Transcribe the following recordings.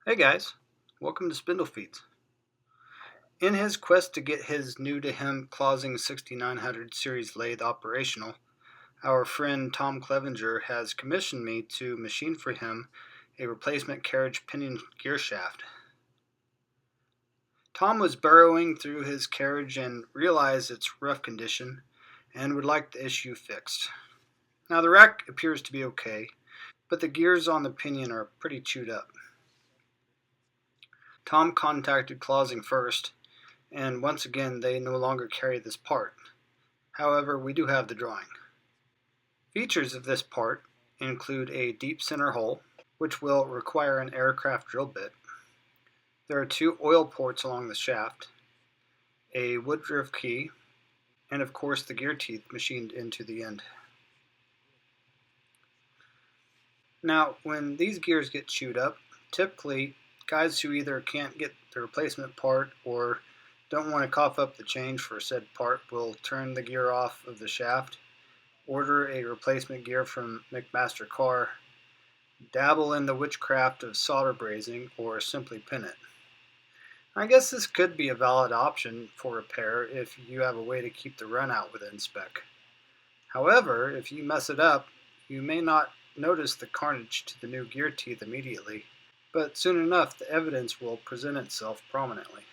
Hey guys, welcome to Spindle Feeds. In his quest to get his new to him Clausing 6900 series lathe operational, our friend Tom Clevenger has commissioned me to machine for him a replacement carriage pinion gear shaft. Tom was burrowing through his carriage and realized its rough condition and would like the issue fixed. Now the rack appears to be okay, but the gears on the pinion are pretty chewed up. Tom contacted Clausing first, and once again they no longer carry this part. However, we do have the drawing. Features of this part include a deep center hole, which will require an aircraft drill bit. There are two oil ports along the shaft, a woodruff key, and of course the gear teeth machined into the end. Now, when these gears get chewed up, typically guys who either can't get the replacement part or don't want to cough up the change for said part will turn the gear off of the shaft, order a replacement gear from McMaster Car, dabble in the witchcraft of solder brazing, or simply pin it. I guess this could be a valid option for repair if you have a way to keep the run out within spec. However, if you mess it up, you may not notice the carnage to the new gear teeth immediately, but soon enough the evidence will present itself prominently.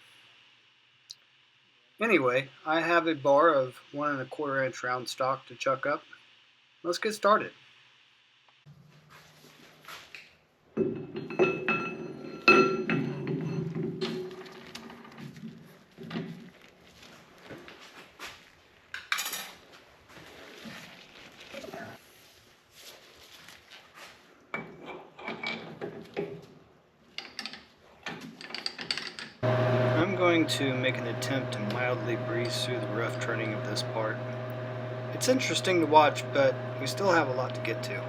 Anyway, I have a bar of 1 1/4 inch round stock to chuck up. Let's get started. I'm going to make an attempt to mildly breeze through the rough turning of this part. It's interesting to watch, but we still have a lot to get to.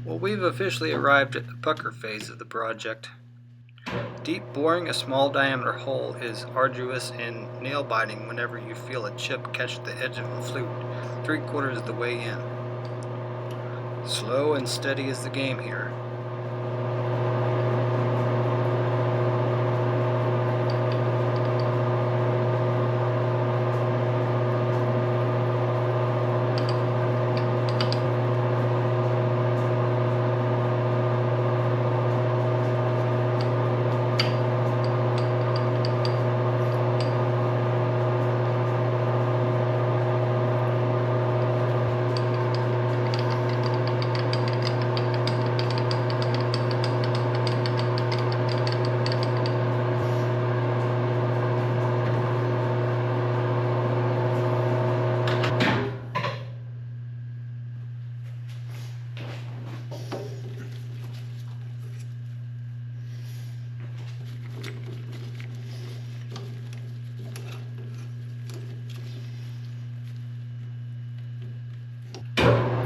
Well, we've officially arrived at the pucker phase of the project. Deep boring a small diameter hole is arduous and nail-biting whenever you feel a chip catch the edge of a flute 3/4 of the way in. Slow and steady is the game here.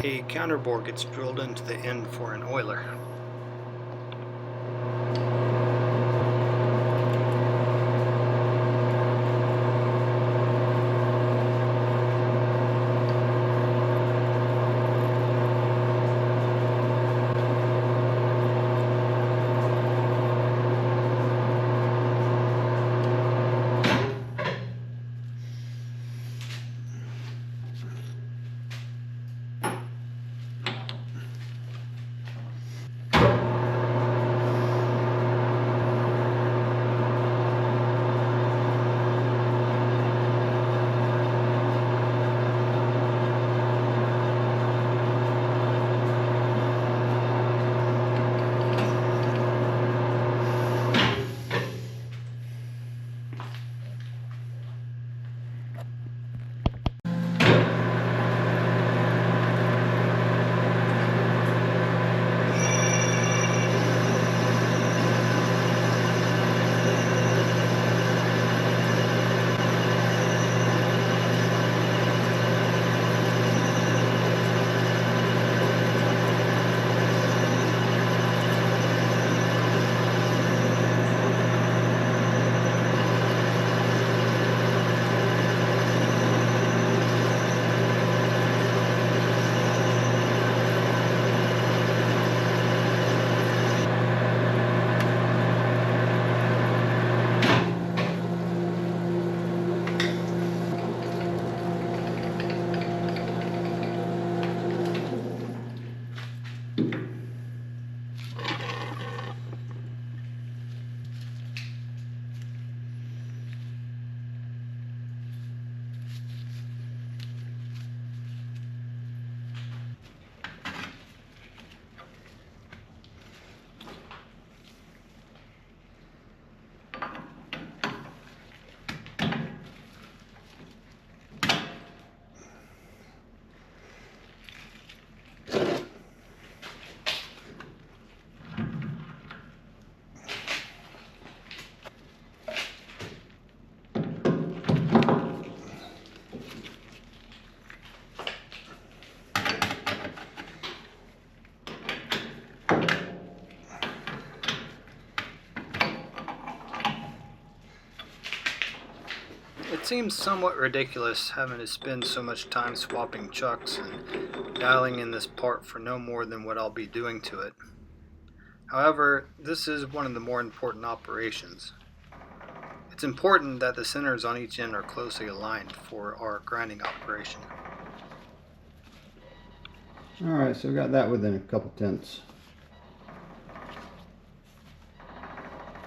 A counterbore gets drilled into the end for an oiler. It seems somewhat ridiculous having to spend so much time swapping chucks and dialing in this part for no more than what I'll be doing to it. However, this is one of the more important operations. It's important that the centers on each end are closely aligned for our grinding operation. Alright, so we got that within a couple tenths.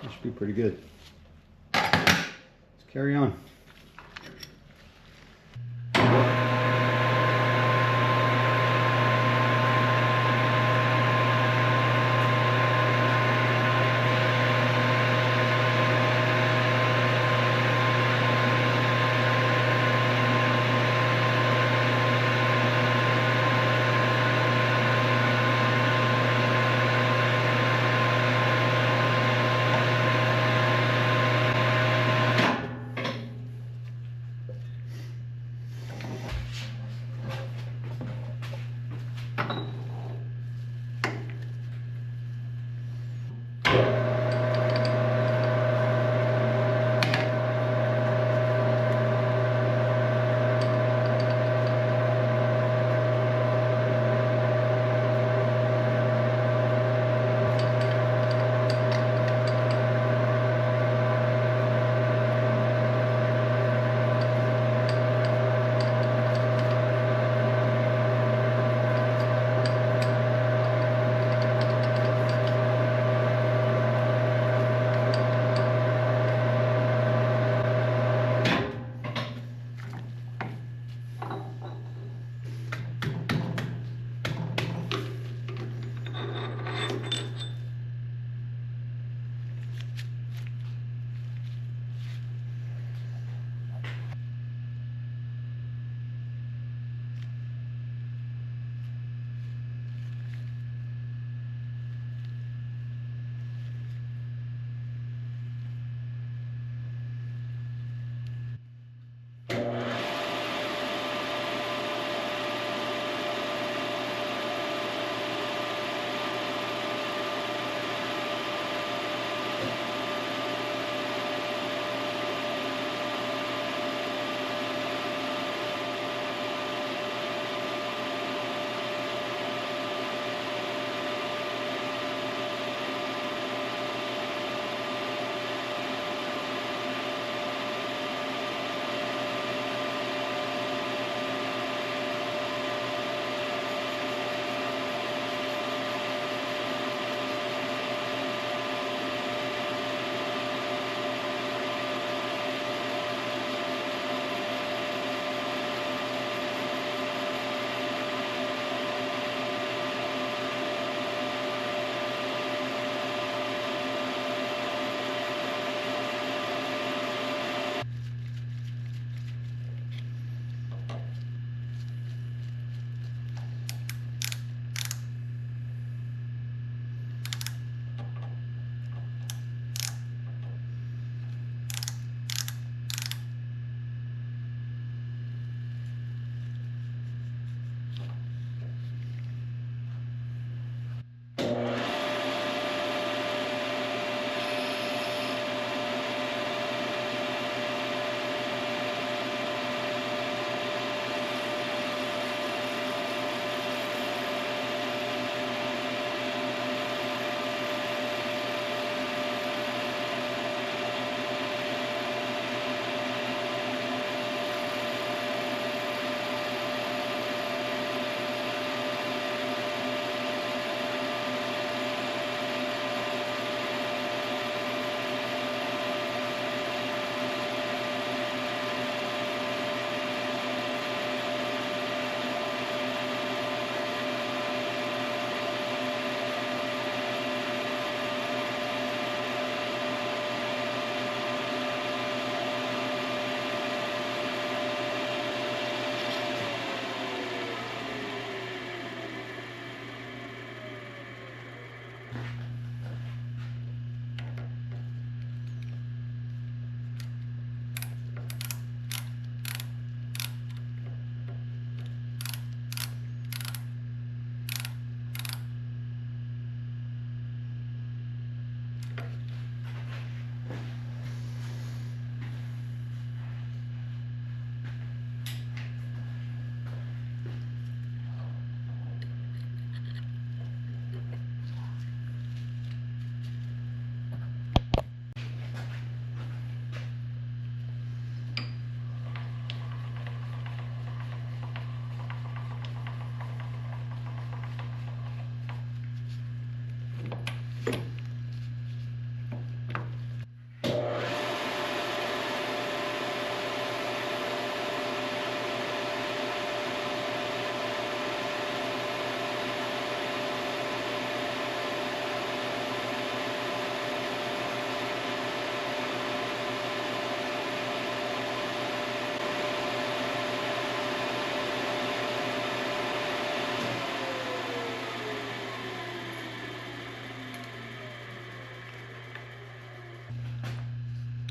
That should be pretty good. Let's carry on.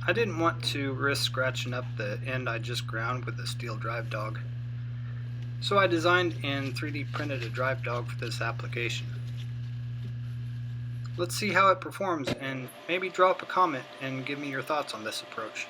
I didn't want to risk scratching up the end I just ground with a steel drive dog, so I designed and 3D printed a drive dog for this application. Let's see how it performs, and maybe drop a comment and give me your thoughts on this approach.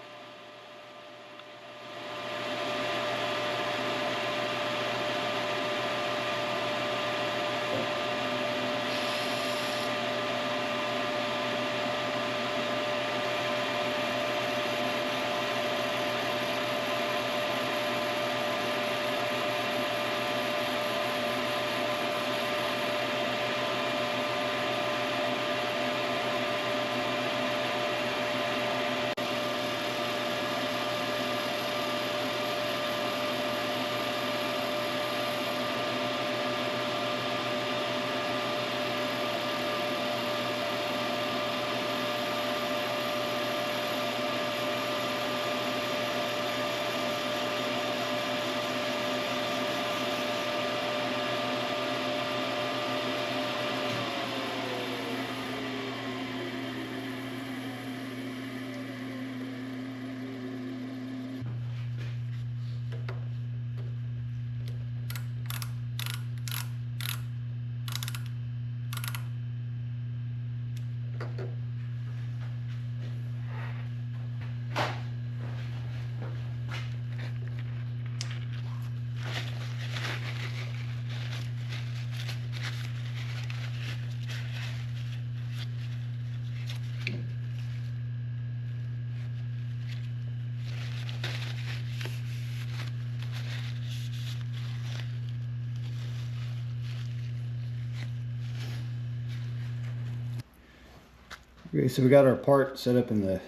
Okay, so we got our part set up in the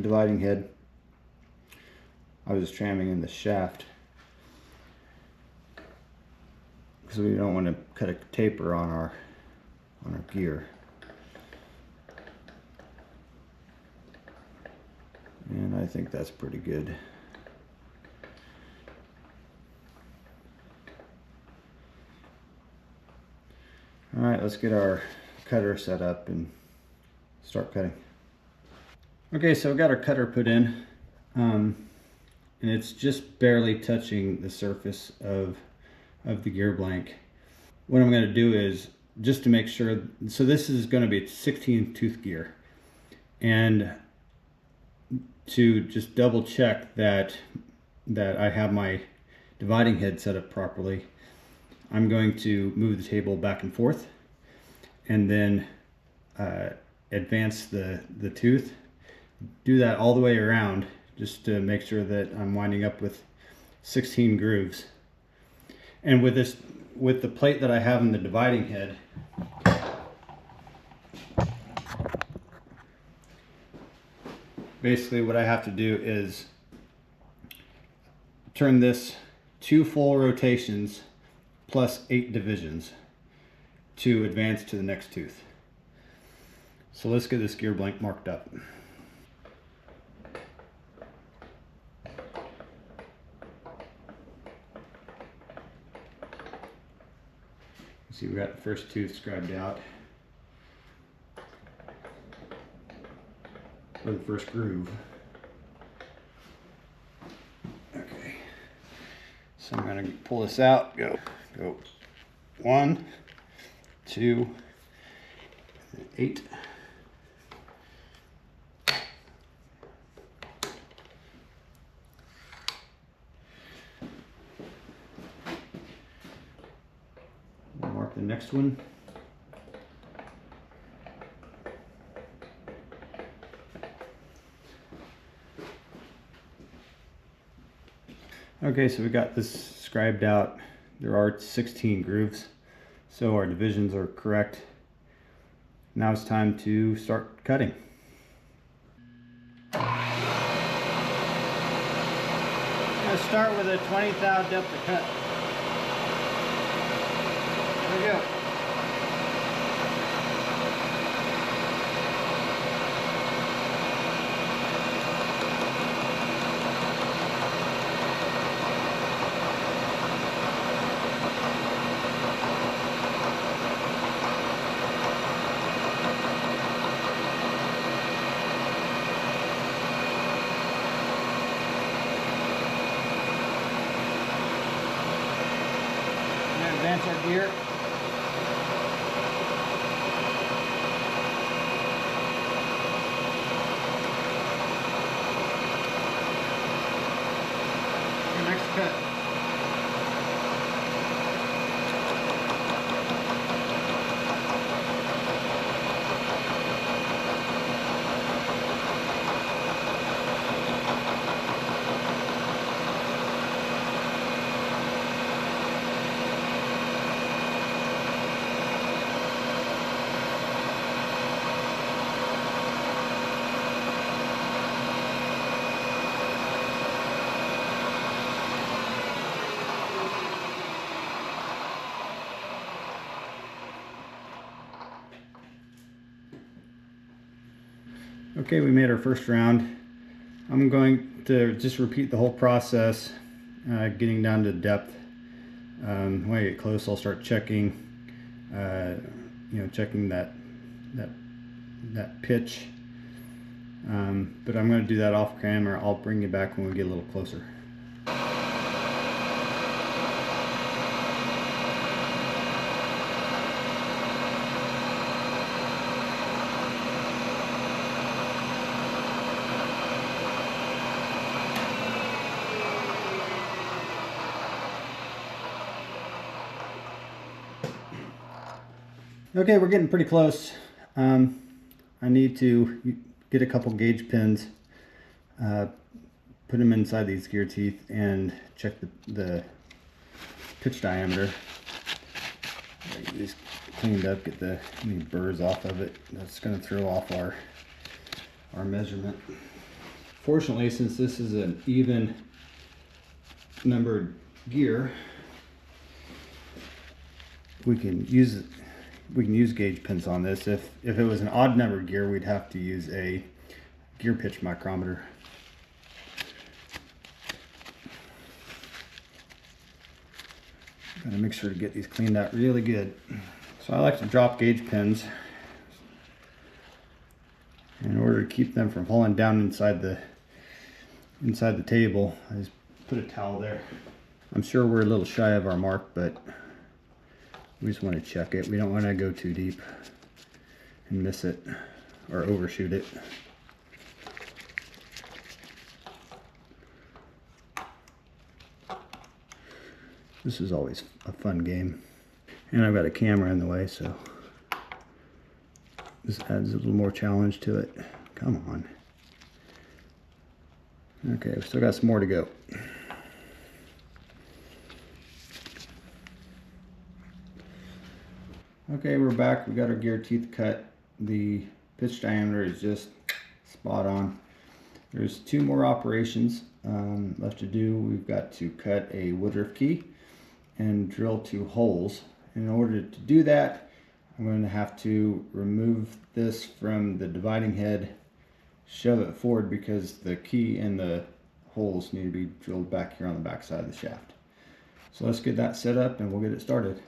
dividing head. I was just tramming in the shaft because we don't want to cut a taper on our gear. And I think that's pretty good. All right, let's get our cutter set up and start cutting. Okay, so we got our cutter put in, and it's just barely touching the surface of the gear blank. What I'm going to do is, just to make sure, so this is going to be a 16 tooth gear, and to just double check that I have my dividing head set up properly, I'm going to move the table back and forth and then advance the tooth. Do that all the way around just to make sure that I'm winding up with 16 grooves. And with the plate that I have in the dividing head, basically what I have to do is turn this 2 full rotations plus 8 divisions to advance to the next tooth. So let's get this gear blank marked up. See, we got the first tooth scribed out, or the first groove. Okay, so I'm going to pull this out. Go 1, 2, 8. Mark the next one. Okay, so we got this scribed out. There are 16 grooves, so our divisions are correct. Now it's time to start cutting. Let's start with a 20th thou depth of cut. There we go. our gear. Your next cut. Okay, we made our first round. I'm going to just repeat the whole process, getting down to depth. When I get close, I'll start checking, checking that pitch. But I'm going to do that off camera. I'll bring you back when we get a little closer. Okay, we're getting pretty close. I need to get a couple gauge pins, put them inside these gear teeth, and check the pitch diameter. Get these cleaned up, get any burrs off of it. That's going to throw off our measurement. Fortunately, since this is an even numbered gear, we can use gauge pins on this. If it was an odd number gear, we'd have to use a gear pitch micrometer. Gotta make sure to get these cleaned out really good. So I like to drop gauge pins in order to keep them from falling down inside the table. I just put a towel there. I'm sure we're a little shy of our mark, but we just want to check it. We don't want to go too deep and miss it or overshoot it. This is always a fun game. And I've got a camera in the way, so this adds a little more challenge to it. Come on. Okay, we've still got some more to go. Okay, we're back. We got our gear teeth cut. The pitch diameter is just spot on. There's two more operations left to do. We've got to cut a woodruff key and drill 2 holes. In order to do that, I'm going to have to remove this from the dividing head, shove it forward because the key and the holes need to be drilled back here on the back side of the shaft. So let's get that set up and we'll get it started.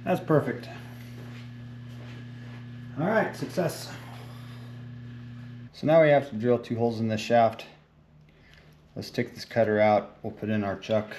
That's perfect. All right, success. So now we have to drill 2 holes in this shaft. Let's take this cutter out. We'll put in our chuck.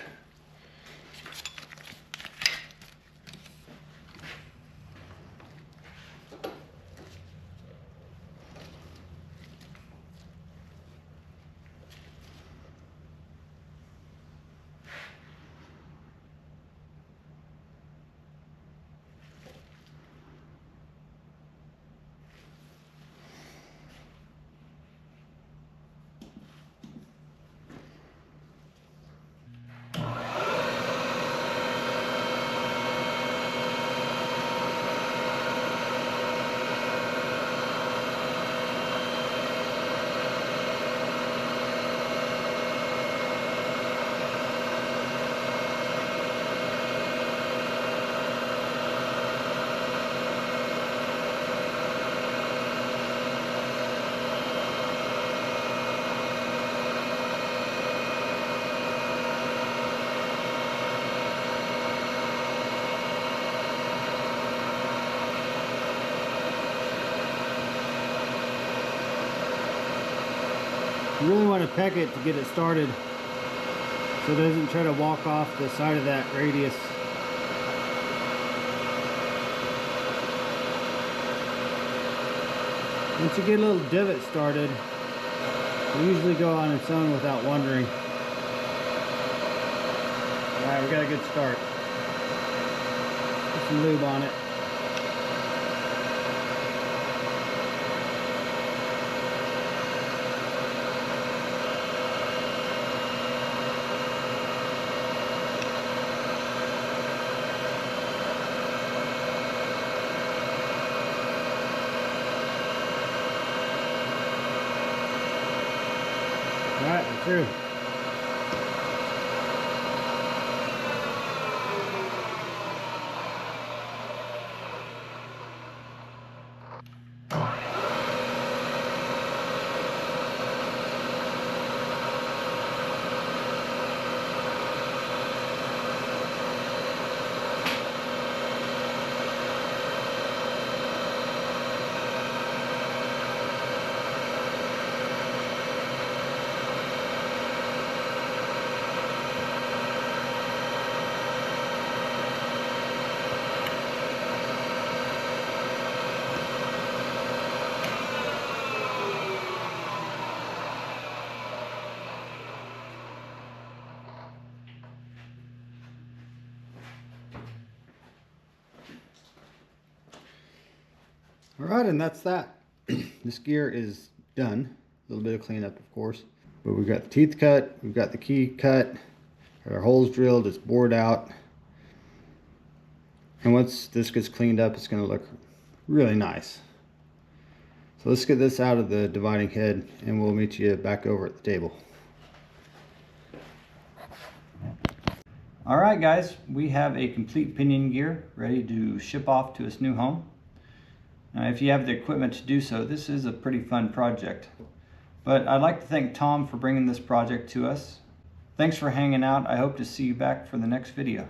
You really want to peck it to get it started so it doesn't try to walk off the side of that radius. Once you get a little divot started, it'll usually go on its own without wondering. Alright, we got a good start. Put some lube on it. Alright, we're through. Alright, and that's that. This gear is done. A little bit of cleanup, of course. But we've got the teeth cut, we've got the key cut, our holes drilled, it's bored out. And once this gets cleaned up, it's going to look really nice. So let's get this out of the dividing head and we'll meet you back over at the table. Alright guys, we have a complete pinion gear ready to ship off to its new home. If you have the equipment to do so, this is a pretty fun project. But I'd like to thank Tom for bringing this project to us. Thanks for hanging out. I hope to see you back for the next video.